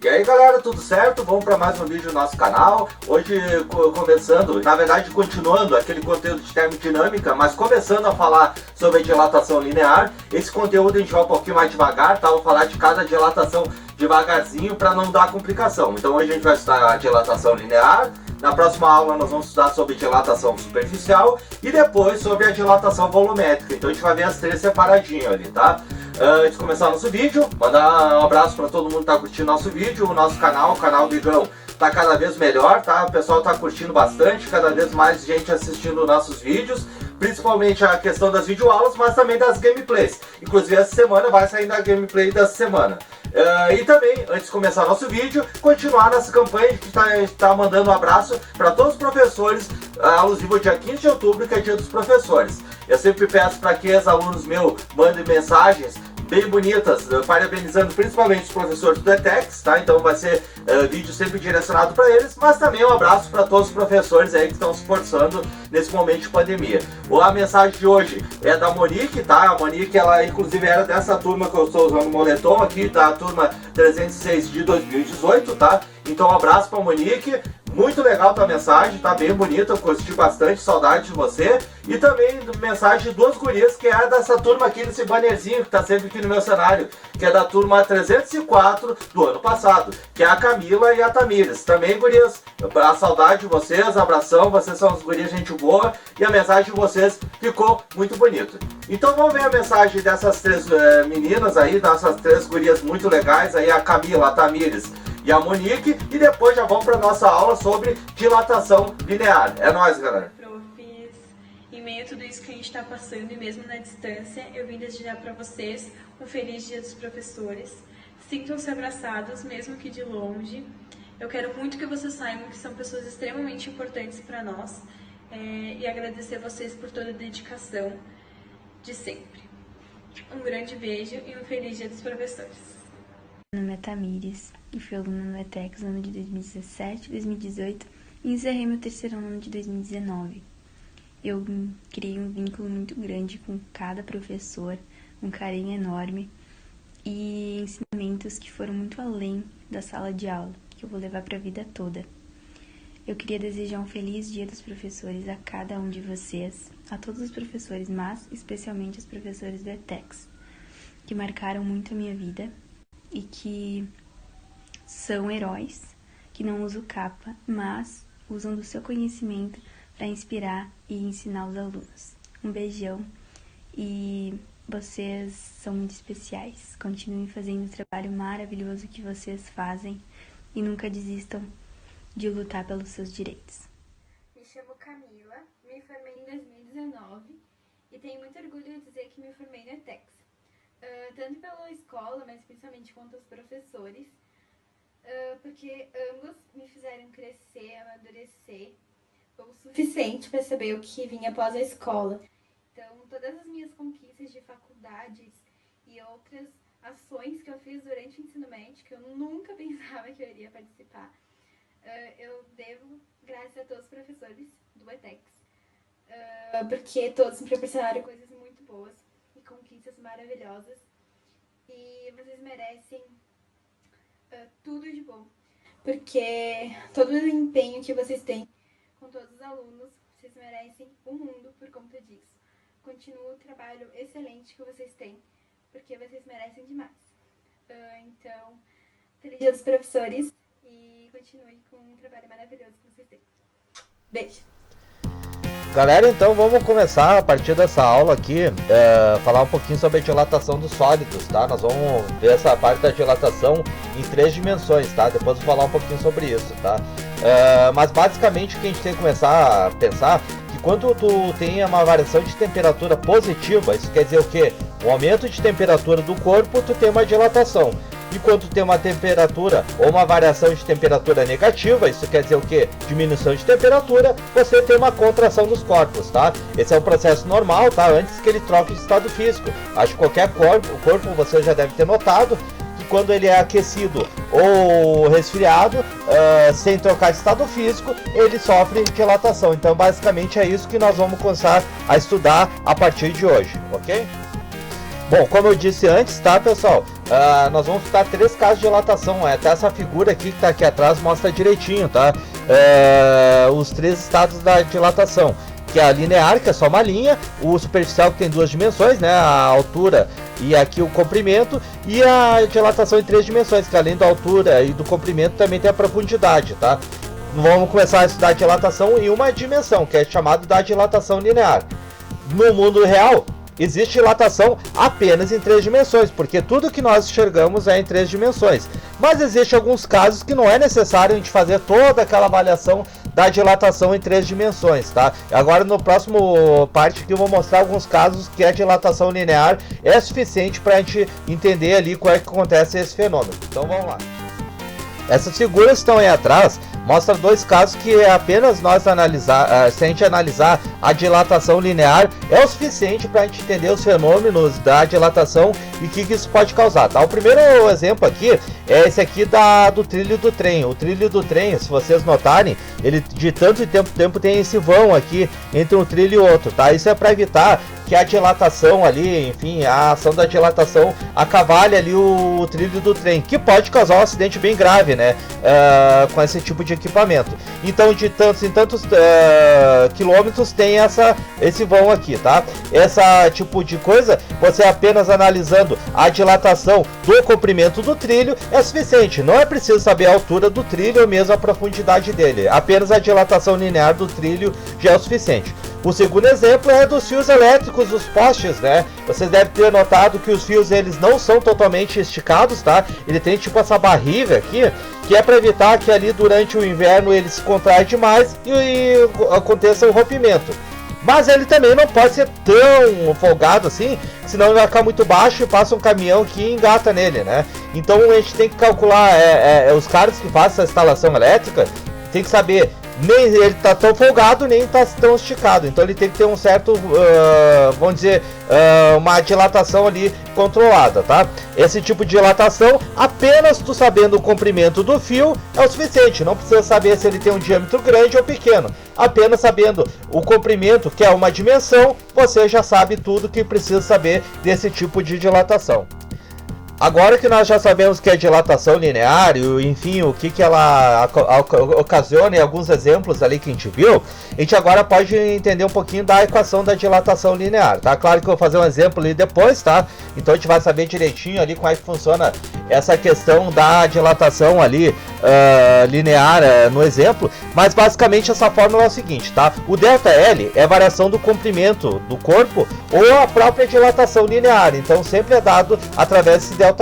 E aí galera, tudo certo? Vamos para mais um vídeo do nosso canal. Hoje começando, na verdade continuando aquele conteúdo de termodinâmica, mas começando a falar sobre a dilatação linear. Esse conteúdo a gente vai um pouquinho mais devagar, tá? Vou falar de cada dilatação devagarzinho para não dar complicação. Então hoje a gente vai estudar a dilatação linear. Na próxima aula nós vamos estudar sobre dilatação superficial e depois sobre a dilatação volumétrica. Então a gente vai ver as três separadinho ali, tá? Antes de começar o nosso vídeo, mandar um abraço para todo mundo que está curtindo nosso vídeo, o nosso canal, o canal do Igão, está cada vez melhor, tá? O pessoal está curtindo bastante, cada vez mais gente assistindo nossos vídeos, principalmente a questão das videoaulas, mas também das gameplays. Inclusive essa semana vai sair da gameplay dessa semana. E também, antes de começar nosso vídeo, continuar nessa campanha que está mandando um abraço para todos os professores, alusivo ao dia 15 de outubro, que é dia dos professores. Eu sempre peço para que os alunos meus mandem mensagens bem bonitas, parabenizando principalmente os professores do ETEX, tá? Então vai ser vídeo sempre direcionado para eles, mas também um abraço para todos os professores aí que estão se esforçando nesse momento de pandemia. A mensagem de hoje é da Monique, tá? A Monique, ela inclusive era dessa turma que eu estou usando o moletom aqui, da turma 306 de 2018, tá? Então um abraço para Monique. Muito legal tua mensagem, tá bem bonita, eu curti bastante, saudade de você. E também mensagem de duas gurias que é dessa turma aqui, desse bannerzinho que tá sempre aqui no meu cenário, que é da turma 304 do ano passado, que é a Camila e a Tamires. Também, gurias, a saudade de vocês, abração, vocês são as gurias gente boa e a mensagem de vocês ficou muito bonita. Então vamos ver a mensagem dessas três meninas aí, dessas três gurias muito legais aí, a Camila, a Tamires e a Monique, e depois já vamos para nossa aula sobre dilatação linear. É nóis, galera! Profs, em meio a tudo isso que a gente está passando e mesmo na distância, eu vim desejar para vocês um feliz Dia dos Professores. Sintam-se abraçados, mesmo que de longe. Eu quero muito que vocês saibam que são pessoas extremamente importantes para nós e agradecer vocês por toda a dedicação de sempre. Um grande beijo e um feliz Dia dos Professores. Meu nome é Tamires, eu fui aluna no ETEX no ano de 2017, 2018 e encerrei meu terceiro ano de 2019. Eu criei um vínculo muito grande com cada professor, um carinho enorme e ensinamentos que foram muito além da sala de aula, que eu vou levar para a vida toda. Eu queria desejar um feliz Dia dos Professores a cada um de vocês, a todos os professores, mas especialmente os professores do ETEX, que marcaram muito a minha vida e que são heróis, que não usam capa, mas usam do seu conhecimento para inspirar e ensinar os alunos. Um beijão e vocês são muito especiais. Continuem fazendo o trabalho maravilhoso que vocês fazem e nunca desistam de lutar pelos seus direitos. Me chamo Camila, me formei em 2019 e tenho muito orgulho de dizer que me formei no ETEX. Tanto pela escola, mas principalmente quanto os professores, porque ambos me fizeram crescer, amadurecer o suficiente para saber o que vinha após a escola. Então, todas as minhas conquistas de faculdades e outras ações que eu fiz durante o ensino médio, que eu nunca pensava que eu iria participar, eu devo graças a todos os professores do ETEX, porque todos me proporcionaram coisas muito boas e conquistas maravilhosas, e vocês merecem tudo de bom, porque todo o empenho que vocês têm com todos os alunos, vocês merecem o mundo por conta disso. Continua o trabalho excelente que vocês têm, porque vocês merecem demais. Então, feliz Dia dos Professores e continue com o trabalho maravilhoso que vocês têm. Beijo! Galera, então vamos começar a partir dessa aula aqui, falar um pouquinho sobre a dilatação dos sólidos, tá? Nós vamos ver essa parte da dilatação em 3 dimensões, tá? Depois eu vou falar um pouquinho sobre isso, tá? Mas basicamente o que a gente tem que começar a pensar que quando tu tem uma variação de temperatura positiva, isso quer dizer o quê? O aumento de temperatura do corpo, tu tem uma dilatação. E quando tem uma temperatura ou uma variação de temperatura negativa, isso quer dizer o quê? Diminuição de temperatura, você tem uma contração dos corpos, tá? Esse é um processo normal, tá? Antes que ele troque de estado físico. Acho que qualquer corpo você já deve ter notado que quando ele é aquecido ou resfriado, sem trocar de estado físico, ele sofre dilatação. Então, basicamente é isso que nós vamos começar a estudar a partir de hoje, ok? Bom, como eu disse antes, tá, pessoal? nós vamos estudar 3 casos de dilatação. Até essa figura aqui que está aqui atrás mostra direitinho, tá? Os 3 estados da dilatação, que é a linear, que é só uma linha, o superficial, que tem 2 dimensões, né, a altura e aqui o comprimento, e a dilatação em 3 dimensões, que além da altura e do comprimento também tem a profundidade, tá? Vamos começar a estudar a dilatação em uma dimensão, que é chamado da dilatação linear. No mundo real, existe dilatação apenas em 3 dimensões, porque tudo que nós enxergamos é em 3 dimensões. Mas existem alguns casos que não é necessário a gente fazer toda aquela avaliação da dilatação em 3 dimensões, tá? Agora no próximo parte aqui eu vou mostrar alguns casos que a dilatação linear é suficiente para a gente entender ali como é que acontece esse fenômeno. Então vamos lá. Essas figuras que estão aí atrás mostram 2 casos que apenas nós analisar, se a gente analisar a dilatação linear, é o suficiente para a gente entender os fenômenos da dilatação e o que isso pode causar, tá? O primeiro exemplo aqui é esse aqui do trilho do trem. O trilho do trem, se vocês notarem, ele de tanto tempo tem esse vão aqui entre um trilho e outro, tá? Isso é para evitar que a dilatação ali, enfim, a ação da dilatação acavale ali o trilho do trem, que pode causar um acidente bem grave, né, com esse tipo de equipamento. Então, de tantos em tantos quilômetros tem esse vão aqui, tá? Esse tipo de coisa, você apenas analisando a dilatação do comprimento do trilho é suficiente. Não é preciso saber a altura do trilho ou mesmo a profundidade dele. Apenas a dilatação linear do trilho já é o suficiente. O segundo exemplo é dos fios elétricos dos postes, né? Vocês devem ter notado que os fios eles não são totalmente esticados, tá? Ele tem tipo essa barriga aqui, que é para evitar que ali durante o inverno ele se contraia demais e aconteça o rompimento. Mas ele também não pode ser tão folgado assim, senão ele vai ficar muito baixo e passa um caminhão que engata nele, né? Então a gente tem que calcular, os caras que fazem essa instalação elétrica tem que saber, nem ele tá tão folgado, nem tá tão esticado. Então ele tem que ter um certo, vamos dizer, uma dilatação ali controlada, tá? Esse tipo de dilatação, apenas tu sabendo o comprimento do fio é o suficiente. Não precisa saber se ele tem um diâmetro grande ou pequeno. Apenas sabendo o comprimento, que é uma dimensão, você já sabe tudo que precisa saber desse tipo de dilatação. Agora que nós já sabemos que é dilatação linear, enfim, o que ela ocasiona, e alguns exemplos ali que a gente viu, a gente agora pode entender um pouquinho da equação da dilatação linear, tá? Claro que eu vou fazer um exemplo ali depois, tá? Então a gente vai saber direitinho ali como é que funciona essa questão da dilatação ali linear no exemplo, mas basicamente essa fórmula é o seguinte, tá? O ΔL é a variação do comprimento do corpo ou a própria dilatação linear, então sempre é dado através desse ΔL.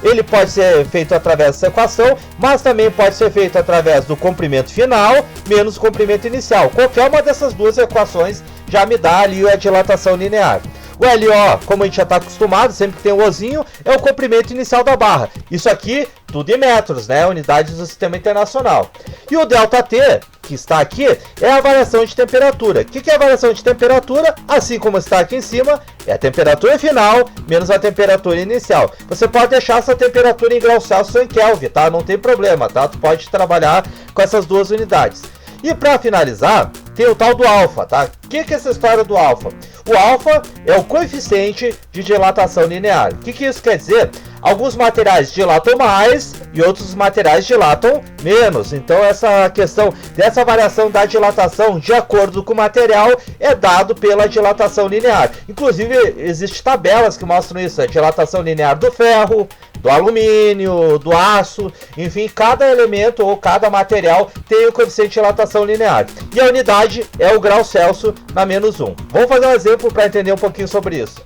Ele pode ser feito através dessa equação, mas também pode ser feito através do comprimento final menos o comprimento inicial. Qualquer uma dessas duas equações já me dá ali a dilatação linear. O LO, como a gente já está acostumado, sempre que tem um ozinho, é o comprimento inicial da barra. Isso aqui, tudo em metros, né? Unidades do sistema internacional. E o ΔT, que está aqui, é a variação de temperatura. O que é a variação de temperatura? Assim como está aqui em cima, é a temperatura final menos a temperatura inicial. Você pode deixar essa temperatura em graus Celsius ou em Kelvin, tá? Não tem problema, tá? Tu pode trabalhar com essas duas unidades. E para finalizar, tem o tal do alfa, tá? O que é essa história do alfa? O alfa é o coeficiente de dilatação linear. O que isso quer dizer? Alguns materiais dilatam mais e outros materiais dilatam menos. Então essa questão dessa variação da dilatação de acordo com o material é dado pela dilatação linear. Inclusive existem tabelas que mostram isso, a dilatação linear do ferro, do alumínio, do aço, enfim, cada elemento ou cada material tem o coeficiente de dilatação linear. E a unidade é o grau Celsius na -1. Vamos fazer um exemplo para entender um pouquinho sobre isso.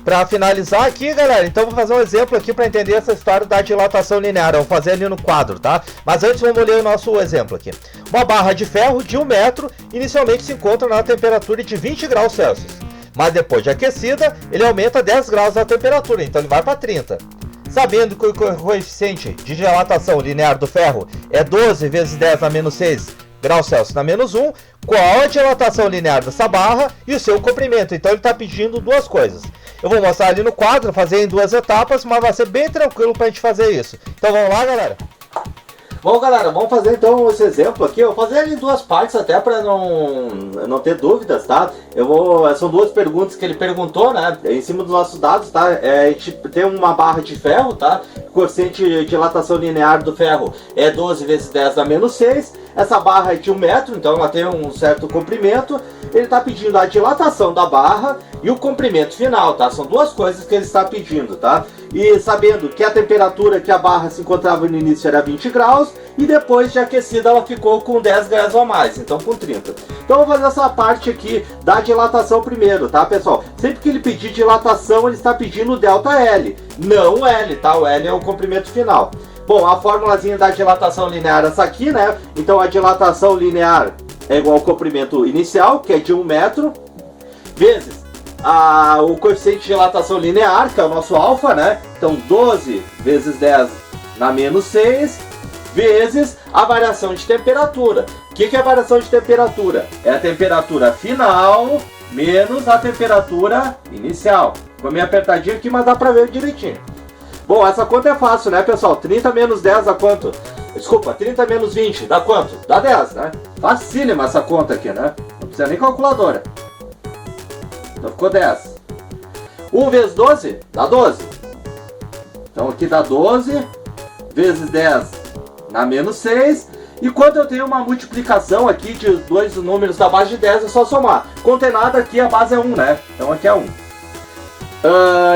Para finalizar aqui, galera, então vou fazer um exemplo aqui para entender essa história da dilatação linear. Eu vou fazer ali no quadro, tá? Mas antes vamos ler o nosso exemplo aqui. Uma barra de ferro de 1 metro inicialmente se encontra na temperatura de 20 graus Celsius. Mas depois de aquecida, ele aumenta 10 graus a temperatura, então ele vai para 30. Sabendo que o coeficiente de dilatação linear do ferro é 12 vezes 10 a -6 graus Celsius na -1, qual a dilatação linear dessa barra e o seu comprimento? Então ele está pedindo duas coisas. Eu vou mostrar ali no quadro, fazer em 2 etapas, mas vai ser bem tranquilo para a gente fazer isso. Então vamos lá, galera? Bom, galera, vamos fazer então esse exemplo aqui. Eu vou fazer ele em duas partes até para não ter dúvidas, tá? São duas perguntas que ele perguntou, né? Em cima dos nossos dados, tá? A gente tem uma barra de ferro, tá? O coeficiente de dilatação linear do ferro é 12 vezes 10 na menos 6. Essa barra é de 1 metro, então ela tem um certo comprimento. Ele está pedindo a dilatação da barra e o comprimento final, tá? São duas coisas que ele está pedindo, tá? E sabendo que a temperatura que a barra se encontrava no início era 20 graus e depois de aquecida ela ficou com 10 graus a mais, então com 30. Então eu vou fazer essa parte aqui da dilatação primeiro, tá, pessoal? Sempre que ele pedir dilatação, ele está pedindo ΔL, não L, tá? O L é o comprimento final. Bom, a formulazinha da dilatação linear é essa aqui, né? Então a dilatação linear é igual ao comprimento inicial, que é de 1 metro, vezes o coeficiente de dilatação linear, que é o nosso alfa, né? Então 12 vezes 10 na menos 6, vezes a variação de temperatura. O que é a variação de temperatura? É a temperatura final menos a temperatura inicial. Ficou meio apertadinho aqui, mas dá pra ver direitinho. Bom, essa conta é fácil, né, pessoal? 30 menos 10 dá quanto? Desculpa, 30 menos 20 dá quanto? Dá 10, né? Facílima essa conta aqui, né? Não precisa nem calculadora. Então ficou 10. 1 vezes 12 dá 12. Então aqui dá 12 vezes 10 na menos 6. E quando eu tenho uma multiplicação aqui de dois números da base de 10, é só somar. Condenado aqui, a base é 1, né? Então aqui é 1.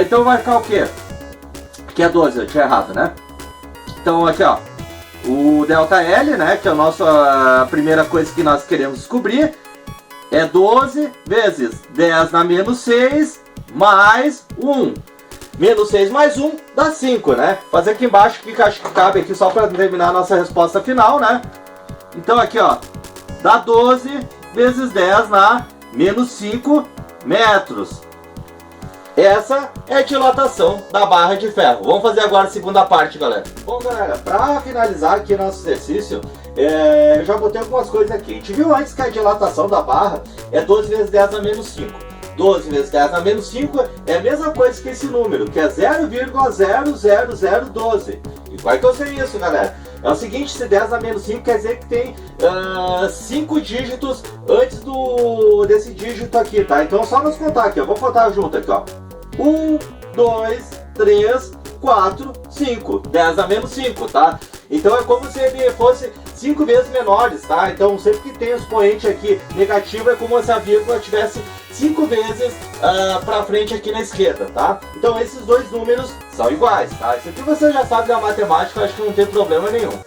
Então vai ficar o quê? Aqui é 12, eu tinha errado, né? Então aqui, ó, o ΔL, né, que é a primeira coisa que nós queremos descobrir, é 12 vezes 10 na menos 6 mais 1. Menos 6 mais 1 dá 5, né? Fazer aqui embaixo que acho que cabe aqui só para terminar a nossa resposta final, né? Então aqui, ó, dá 12 vezes 10 na menos 5 metros. Essa é a dilatação da barra de ferro. Vamos fazer agora a segunda parte, galera. Bom, galera, para finalizar aqui nosso exercício, eu já botei algumas coisas aqui. A gente viu antes que a dilatação da barra é 12 vezes 10 na menos 5. 12 vezes 10 na menos 5 é a mesma coisa que esse número, que é 0,00012. E como é que eu sei isso, galera? É o seguinte, se 10 na menos 5 quer dizer que tem 5 dígitos antes desse dígito aqui, tá? Então é só nos contar aqui, eu vou contar junto aqui, ó. 1, 2, 3, 4, 5. 10 a menos 5, tá? Então é como se ele fosse 5 vezes menores, tá? Então sempre que tem expoente aqui negativo é como se a vírgula tivesse 5 vezes pra frente aqui na esquerda, tá? Então esses dois números são iguais, tá? Isso aqui você já sabe da matemática, acho que não tem problema nenhum.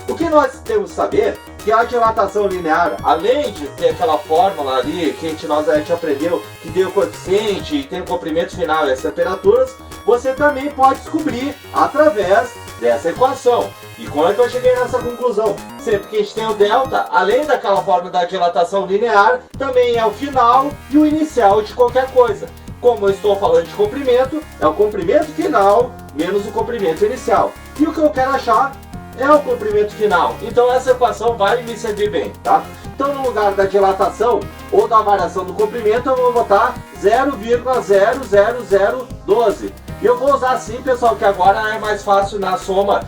O que nós temos que saber que a dilatação linear, além de ter aquela fórmula ali que a gente aprendeu, que tem o coeficiente e tem o comprimento final e as temperaturas, você também pode descobrir através dessa equação. E como é que eu cheguei nessa conclusão? Sempre que a gente tem o delta, além daquela fórmula da dilatação linear, também é o final e o inicial de qualquer coisa. Como eu estou falando de comprimento, é o comprimento final menos o comprimento inicial. E o que eu quero achar é o comprimento final. Então essa equação vai me servir bem, tá? Então no lugar da dilatação ou da variação do comprimento, eu vou botar 0,00012. E eu vou usar assim, pessoal, que agora é mais fácil na soma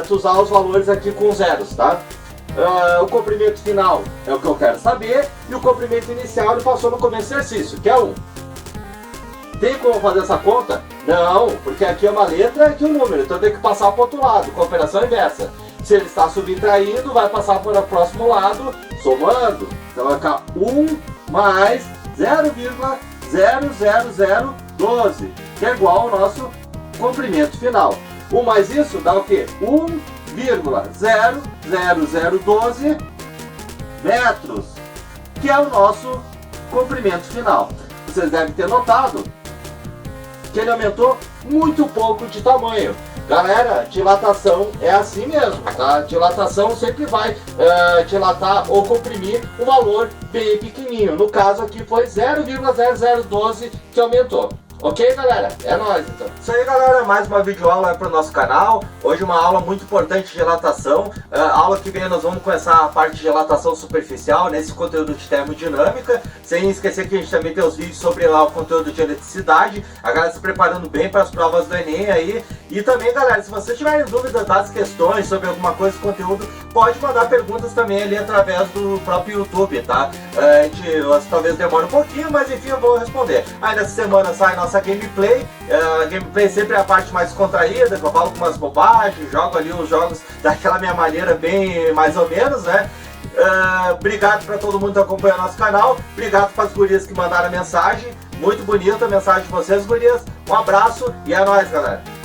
tu usar os valores aqui com zeros, tá? O comprimento final é o que eu quero saber e o comprimento inicial ele passou no começo do exercício, que é 1. Tem como fazer essa conta? Não, porque aqui é uma letra e aqui é um número, então tem que passar para o outro lado, com a operação inversa. Se ele está subtraindo, vai passar para o próximo lado, somando. Então vai ficar 1 mais 0,00012, que é igual ao nosso comprimento final. 1 mais isso dá o quê? 1,00012 metros, que é o nosso comprimento final. Vocês devem ter notado que ele aumentou muito pouco de tamanho. Galera, dilatação é assim mesmo, tá? Dilatação sempre vai dilatar ou comprimir um valor bem pequenininho. No caso aqui foi 0,0012 que aumentou. Ok, galera? É nóis, então. Isso aí, galera. Mais uma videoaula para o nosso canal. Hoje uma aula muito importante de dilatação. Aula que vem nós vamos começar a parte de dilatação superficial nesse conteúdo de termodinâmica. Sem esquecer que a gente também tem os vídeos sobre lá o conteúdo de eletricidade. A galera se preparando bem para as provas do Enem aí. E também, galera, se vocês tiverem dúvidas das questões sobre alguma coisa, conteúdo, pode mandar perguntas também ali através do próprio YouTube, tá? A gente talvez demore um pouquinho, mas enfim, eu vou responder. Aí nessa semana sai nossa gameplay. A gameplay sempre é a parte mais contraída, que eu falo com umas bobagens, jogo ali os jogos daquela minha maneira bem mais ou menos, né? Obrigado para todo mundo que acompanha nosso canal. Obrigado para as gurias que mandaram a mensagem. Muito bonita a mensagem de vocês, gurias. Um abraço e é nóis, galera.